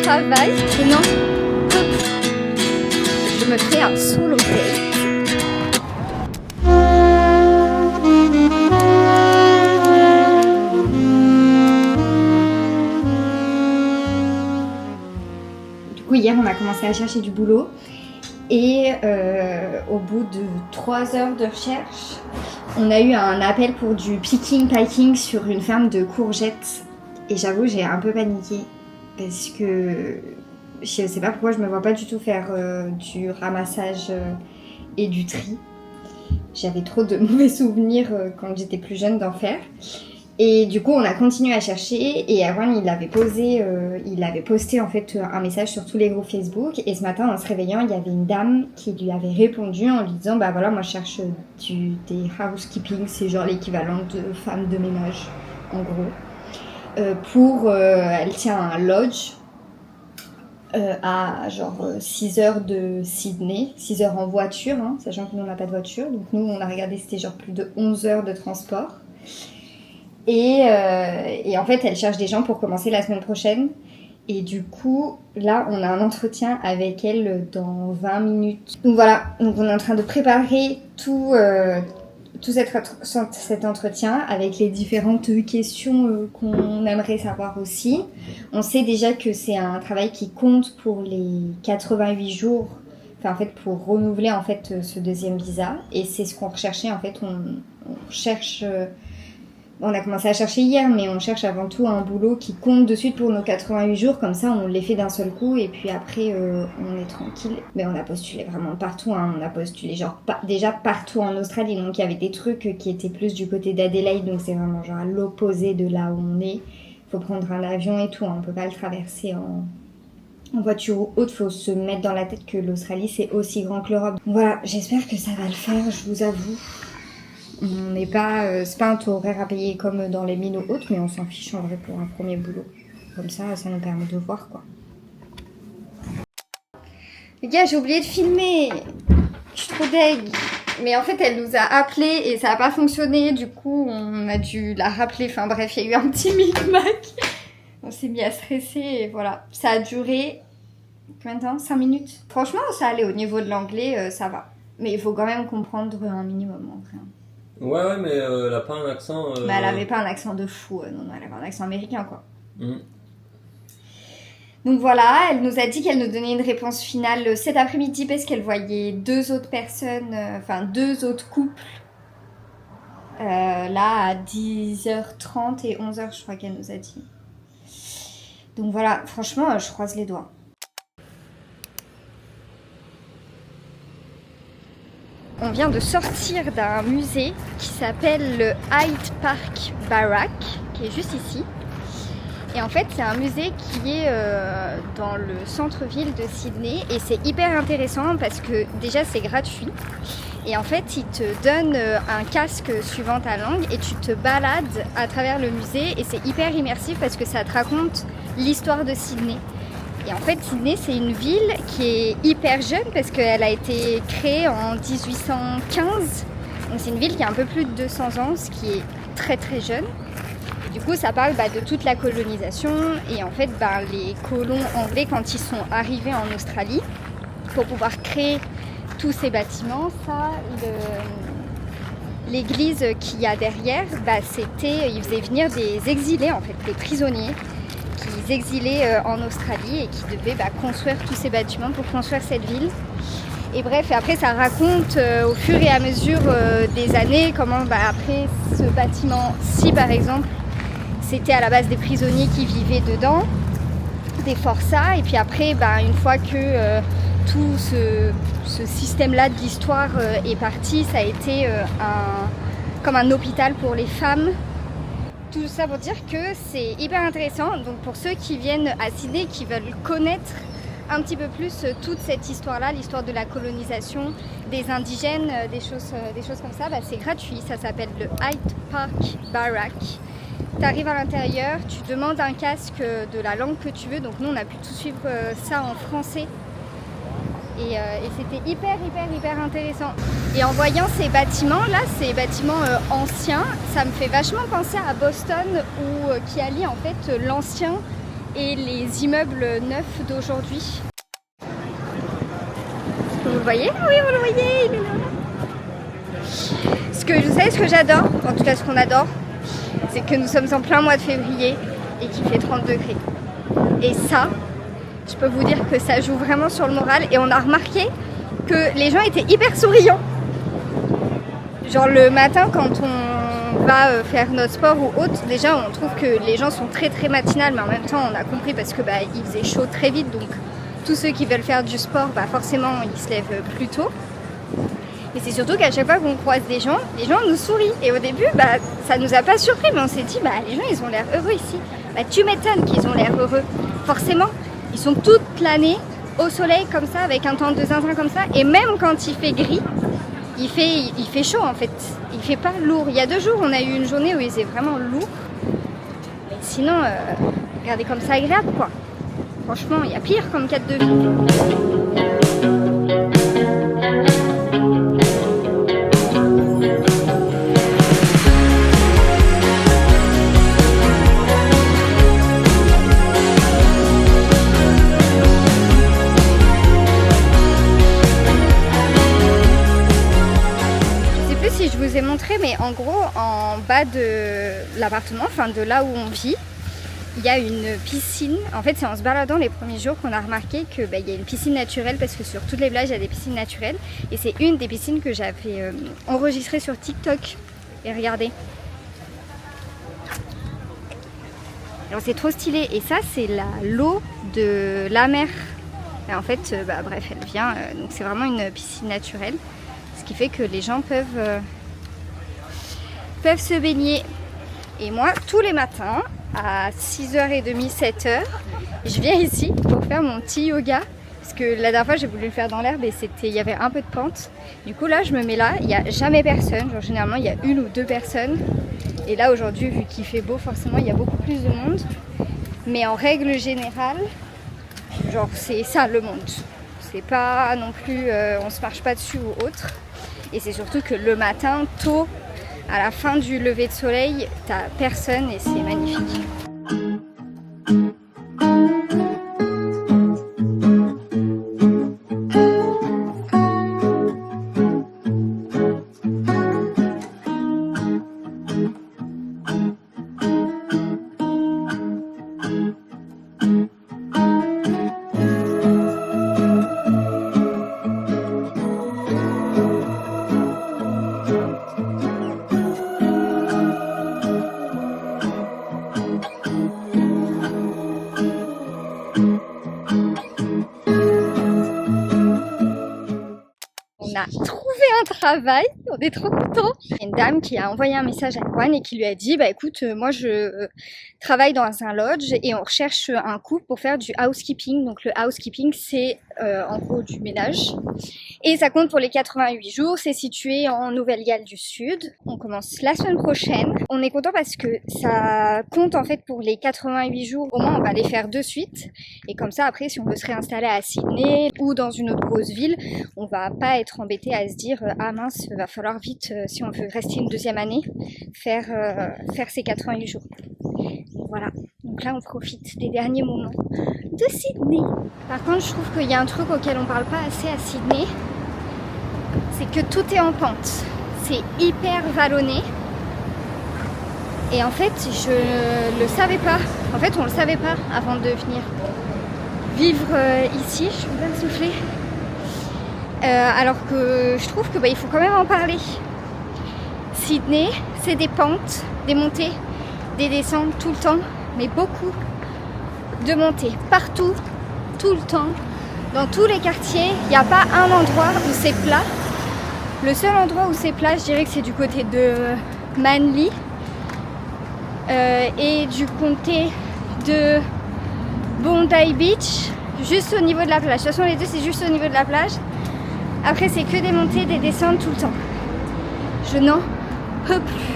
travail. Et non, je me fais un solo date. Du coup, hier, on a commencé à chercher du boulot. Et au bout de 3 heures de recherche, on a eu un appel pour du picking sur une ferme de courgettes. Et j'avoue, j'ai un peu paniqué parce que je sais pas pourquoi je me vois pas du tout faire du ramassage et du tri. J'avais trop de mauvais souvenirs quand j'étais plus jeune d'en faire. Et du coup, on a continué à chercher et Erwan, il avait posté en fait un message sur tous les groupes Facebook. Et ce matin, en se réveillant, il y avait une dame qui lui avait répondu en lui disant bah voilà, moi je cherche des housekeeping, c'est genre l'équivalent de femme de ménage, en gros. Elle tient un lodge à genre 6 heures de Sydney, 6 heures en voiture, hein, sachant que nous on n'a pas de voiture. Donc nous, on a regardé, c'était genre plus de 11 heures de transport. Et en fait, elle cherche des gens pour commencer la semaine prochaine. Et du coup, là, on a un entretien avec elle dans 20 minutes. Donc voilà, donc on est en train de préparer tout cet entretien avec les différentes questions qu'on aimerait savoir aussi. On sait déjà que c'est un travail qui compte pour les 88 jours, enfin en fait pour renouveler en fait ce deuxième visa. Et c'est ce qu'on recherchait en fait. On cherche... On a commencé à chercher hier, mais on cherche avant tout un boulot qui compte de suite pour nos 88 jours. Comme ça, on les fait d'un seul coup et puis après, on est tranquille. Mais on a postulé vraiment partout. Hein. On a postulé genre déjà partout en Australie. Donc, il y avait des trucs qui étaient plus du côté d'Adélaïde. Donc, c'est vraiment genre à l'opposé de là où on est. Faut prendre un avion et tout. Hein. On peut pas le traverser en voiture ou autre. Faut se mettre dans la tête que l'Australie, c'est aussi grand que l'Europe. Voilà, j'espère que ça va le faire, je vous avoue. On n'est pas, c'est pas un taux horaire à payer comme dans les mines ou autres, mais on s'en fiche en vrai pour un premier boulot. Comme ça nous permet de voir quoi. Les gars, j'ai oublié de filmer. Je suis trop deg. Mais en fait, elle nous a appelé et ça a pas fonctionné. Du coup, on a dû la rappeler. Enfin bref, il y a eu un petit micmac. On s'est mis à stresser et voilà. Ça a duré combien de temps ? 5 minutes. Franchement, ça allait au niveau de l'anglais, ça va. Mais il faut quand même comprendre un minimum en vrai. Ouais, mais elle a pas un accent... Bah, elle avait pas un accent de fou, non, elle avait un accent américain, quoi. Donc voilà, elle nous a dit qu'elle nous donnait une réponse finale cet après-midi parce qu'elle voyait 2 autres personnes, 2 autres couples, là à 10h30 et 11h, je crois qu'elle nous a dit. Donc voilà, franchement, je croise les doigts. On vient de sortir d'un musée qui s'appelle le Hyde Park Barrack, qui est juste ici. Et en fait, c'est un musée qui est dans le centre-ville de Sydney. Et c'est hyper intéressant parce que déjà, c'est gratuit. Et en fait, il te donne un casque suivant ta langue et tu te balades à travers le musée. Et c'est hyper immersif parce que ça te raconte l'histoire de Sydney. Et en fait, Sydney, c'est une ville qui est hyper jeune parce qu'elle a été créée en 1815. Donc c'est une ville qui a un peu plus de 200 ans, ce qui est très très jeune. Et du coup, ça parle de toute la colonisation. Et en fait, les colons anglais, quand ils sont arrivés en Australie, pour pouvoir créer tous ces bâtiments, l'église qu'il y a derrière, ils faisaient venir des exilés, en fait, des prisonniers, qui exilaient en Australie et qui devaient construire tous ces bâtiments pour construire cette ville. Et bref, et après ça raconte au fur et à mesure des années comment après ce bâtiment-ci par exemple, c'était à la base des prisonniers qui vivaient dedans, des forçats, et puis après une fois que tout ce système-là de l'histoire est parti, ça a été comme un hôpital pour les femmes. Tout ça pour dire que c'est hyper intéressant. Donc pour ceux qui viennent à Sydney, qui veulent connaître un petit peu plus toute cette histoire-là, l'histoire de la colonisation, des indigènes, des choses comme ça, c'est gratuit. Ça s'appelle le Hyde Park Barrack. Tu arrives à l'intérieur, tu demandes un casque de la langue que tu veux. Donc nous, on a pu tout suivre ça en français. Et c'était hyper intéressant. Et en voyant ces bâtiments-là, ces bâtiments anciens, ça me fait vachement penser à Boston où qui allie en fait l'ancien et les immeubles neufs d'aujourd'hui. Vous le voyez? Oui, vous le voyez, il est là. Vous savez ce que j'adore, en tout cas ce qu'on adore, c'est que nous sommes en plein mois de février et qu'il fait 30 degrés. Et ça, je peux vous dire que ça joue vraiment sur le moral et on a remarqué que les gens étaient hyper souriants. Genre le matin quand on va faire notre sport ou autre, déjà on trouve que les gens sont très très matinales, mais en même temps on a compris parce que il faisait chaud très vite, donc tous ceux qui veulent faire du sport, forcément ils se lèvent plus tôt. Mais c'est surtout qu'à chaque fois qu'on croise des gens, les gens nous sourient. Et au début, ça nous a pas surpris, mais on s'est dit, les gens ils ont l'air heureux ici. Tu m'étonnes qu'ils ont l'air heureux. Forcément, ils sont toute l'année au soleil comme ça, avec un temps de zinzin comme ça, et même quand il fait gris, il fait chaud en fait, il fait pas lourd. Il y a 2 jours, on a eu une journée où il faisait vraiment lourd, mais sinon, regardez comme c'est agréable quoi. Franchement, il y a pire comme cadre de vie. Je vous ai montré, mais en gros en bas de l'appartement, enfin de là où on vit, il y a une piscine. En fait c'est en se baladant les premiers jours qu'on a remarqué que il y a une piscine naturelle, parce que sur toutes les plages il y a des piscines naturelles, et c'est une des piscines que j'avais enregistrée sur TikTok. Et regardez, alors c'est trop stylé, et ça c'est l'eau de la mer. Et en fait bref, elle vient, donc c'est vraiment une piscine naturelle, ce qui fait que les gens peuvent se baigner. Et moi, tous les matins, à 6h30, 7h, je viens ici pour faire mon petit yoga. Parce que la dernière fois, j'ai voulu le faire dans l'herbe et il y avait un peu de pente. Du coup, là, je me mets là, il n'y a jamais personne. Genre, généralement, il y a 1 ou 2 personnes. Et là, aujourd'hui, vu qu'il fait beau, forcément, il y a beaucoup plus de monde. Mais en règle générale, genre, c'est ça le monde. C'est pas non plus, on se marche pas dessus ou autre. Et c'est surtout que le matin, tôt, à la fin du lever de soleil, t'as personne et c'est magnifique. On a trouvé un travail, on est trop contents. Il y a une dame qui a envoyé un message à Juan et qui lui a dit écoute, moi je travaille dans un lodge et on recherche un couple pour faire du housekeeping. Donc le housekeeping c'est en gros du ménage et ça compte pour les 88 jours. C'est situé en Nouvelle-Galles du Sud. On commence la semaine prochaine. On est content parce que ça compte en fait pour les 88 jours. Au moins on va les faire de suite et comme ça après si on veut se réinstaller à Sydney ou dans une autre grosse ville, on va pas être embêté à se dire ah mince, va falloir vite si on veut rester une 2e année faire ces 88 jours. Voilà, donc là on profite des derniers moments de Sydney. Par contre je trouve qu'il y a un truc auquel on parle pas assez à Sydney, c'est que tout est en pente, c'est hyper vallonné. Et en fait je le savais pas, en fait on le savait pas avant de venir vivre ici. Je peux pas souffler. Alors que je trouve que il faut quand même en parler. Sydney, c'est des pentes, des montées, des descentes tout le temps, mais beaucoup de montées, partout, tout le temps, dans tous les quartiers. Il n'y a pas un endroit où c'est plat. Le seul endroit où c'est plat, je dirais que c'est du côté de Manly et du comté de Bondi Beach, juste au niveau de la plage. De toute façon, les deux, c'est juste au niveau de la plage. Après, c'est que des montées, des descentes tout le temps. Je n'en peux plus.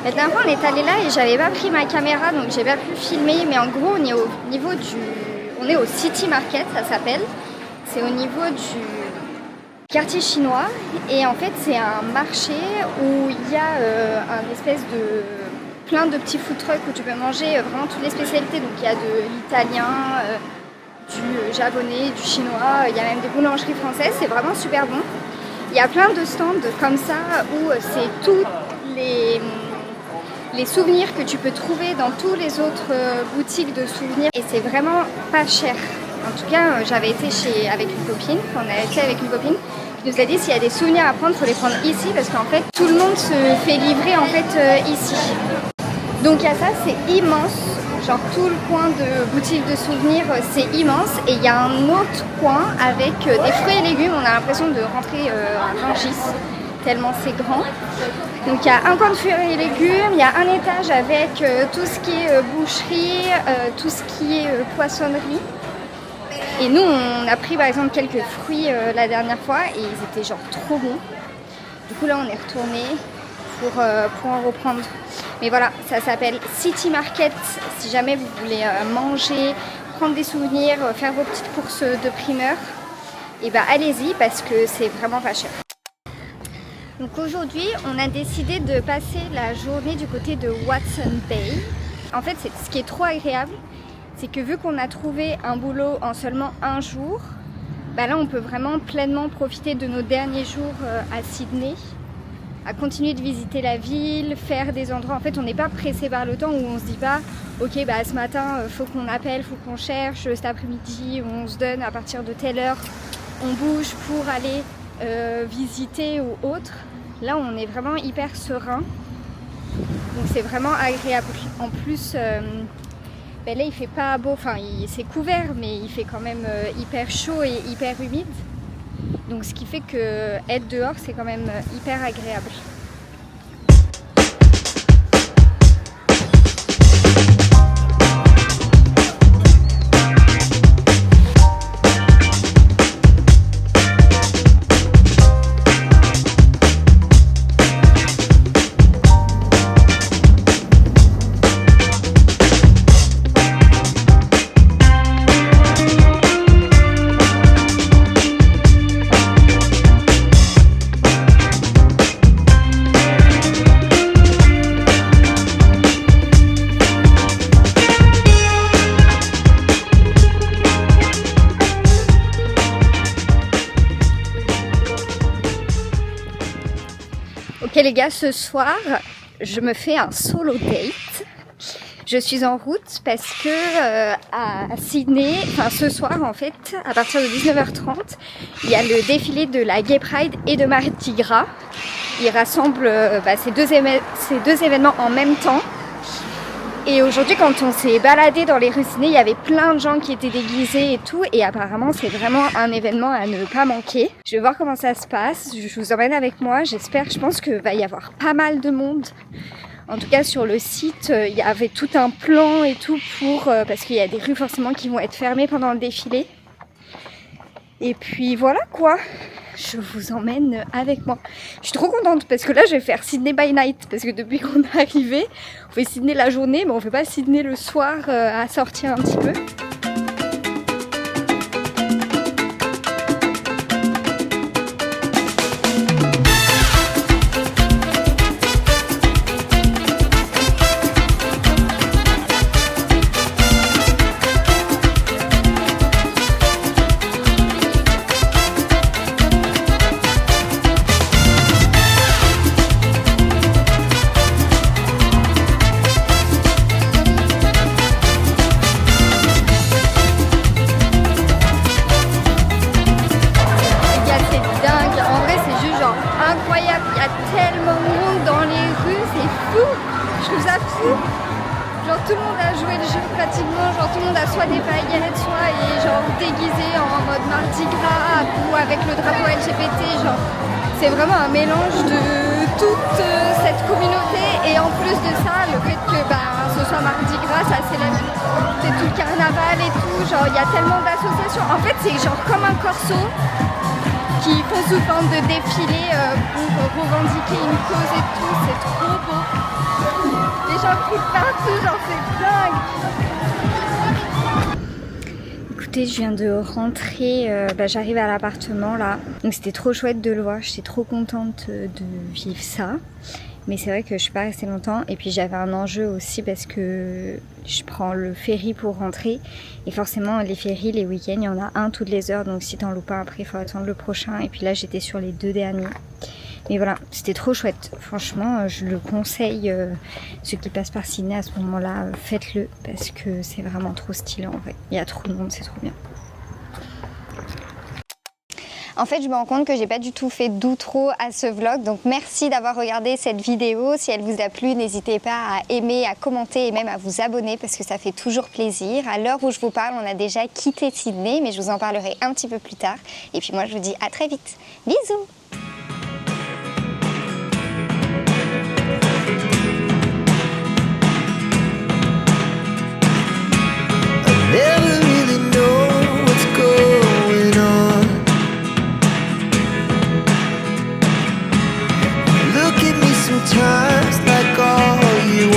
La dernière fois, on est allé là et j'avais pas pris ma caméra, donc j'ai pas pu filmer. Mais en gros, on est au niveau on est au City Market, ça s'appelle. C'est au niveau du quartier chinois. Et en fait, c'est un marché où il y a un espèce de plein de petits food trucks où tu peux manger vraiment toutes les spécialités. Donc il y a de l'italien, du japonais, du chinois, il y a même des boulangeries françaises, c'est vraiment super bon. Il y a plein de stands comme ça où c'est tous les souvenirs que tu peux trouver dans tous les autres boutiques de souvenirs et c'est vraiment pas cher. En tout cas, j'avais été avec une copine, on a été avec une copine qui nous a dit s'il y a des souvenirs à prendre, il faut les prendre ici parce qu'en fait tout le monde se fait livrer en fait ici. Donc il y a ça, c'est immense. Genre tout le coin de boutique de souvenirs, c'est immense. Et il y a un autre coin avec des fruits et légumes. On a l'impression de rentrer à Rungis, tellement c'est grand. Donc il y a un coin de fruits et légumes, il y a un étage avec tout ce qui est boucherie, tout ce qui est poissonnerie. Et nous, on a pris par exemple quelques fruits la dernière fois et ils étaient genre trop bons. Du coup là, on est retourné pour en reprendre. Mais voilà, ça s'appelle City Market. Si jamais vous voulez manger, prendre des souvenirs, faire vos petites courses de primeur, et bah allez-y parce que c'est vraiment pas cher. Donc aujourd'hui, on a décidé de passer la journée du côté de Watson Bay. En fait, ce qui est trop agréable, c'est que vu qu'on a trouvé un boulot en seulement un jour, bah là on peut vraiment pleinement profiter de nos derniers jours à Sydney, à continuer de visiter la ville, faire des endroits. En fait, on n'est pas pressé par le temps où on se dit pas ok, bah ce matin, faut qu'on appelle, faut qu'on cherche, cet après-midi, on se donne à partir de telle heure, on bouge pour aller visiter ou autre. Là, on est vraiment hyper serein. Donc c'est vraiment agréable. En plus, ben là il fait pas beau, enfin c'est couvert, mais il fait quand même hyper chaud et hyper humide. Donc ce qui fait que être dehors c'est quand même hyper agréable. Ok les gars, ce soir, je me fais un solo date. Je suis en route parce que à Sydney, enfin ce soir en fait, à partir de 19h30, il y a le défilé de la Gay Pride et de Mardi Gras. Ils rassemblent ces deux événements en même temps. Et aujourd'hui, quand on s'est baladé dans les rues Sydney, il y avait plein de gens qui étaient déguisés et tout. Et apparemment, c'est vraiment un événement à ne pas manquer. Je vais voir comment ça se passe. Je vous emmène avec moi. Je pense qu'il va y avoir pas mal de monde. En tout cas, sur le site, il y avait tout un plan et tout pour... parce qu'il y a des rues forcément qui vont être fermées pendant le défilé. Et puis voilà quoi. Je vous emmène avec moi. Je suis trop contente parce que là je vais faire Sydney by night. Parce que depuis qu'on est arrivé, on fait Sydney la journée, mais on fait pas Sydney le soir à sortir un petit peu. Genre tout le monde a joué le jeu pratiquement, genre tout le monde a soit des paillettes, soit genre déguisé en mode Mardi Gras ou avec le drapeau LGBT, genre c'est vraiment un mélange de toute cette communauté et en plus de ça, le fait que ce soit Mardi Gras, ça célèbre tout le carnaval et tout, genre il y a tellement d'associations, en fait c'est genre comme un corso qui font sous forme de défilé pour revendiquer une cause et tout, c'est trop beau. Les gens crient partout, genre c'est dingue. Écoutez, je viens de rentrer, j'arrive à l'appartement là. Donc c'était trop chouette de le voir, j'étais trop contente de vivre ça. Mais c'est vrai que je suis pas restée longtemps. Et puis j'avais un enjeu aussi parce que je prends le ferry pour rentrer. Et forcément, les ferries, les week-ends, il y en a un toutes les heures. Donc si t'en loupes un après, il faut attendre le prochain. Et puis là, j'étais sur les 2 derniers. Mais voilà, c'était trop chouette. Franchement, je le conseille. Ceux qui passent par Sydney à ce moment-là, faites-le. Parce que c'est vraiment trop stylé en fait. Il y a trop de monde, c'est trop bien. En fait, je me rends compte que j'ai pas du tout fait d'outro à ce vlog, donc merci d'avoir regardé cette vidéo. Si elle vous a plu, n'hésitez pas à aimer, à commenter et même à vous abonner parce que ça fait toujours plaisir. À l'heure où je vous parle, on a déjà quitté Sydney, mais je vous en parlerai un petit peu plus tard. Et puis moi, je vous dis à très vite. Bisous!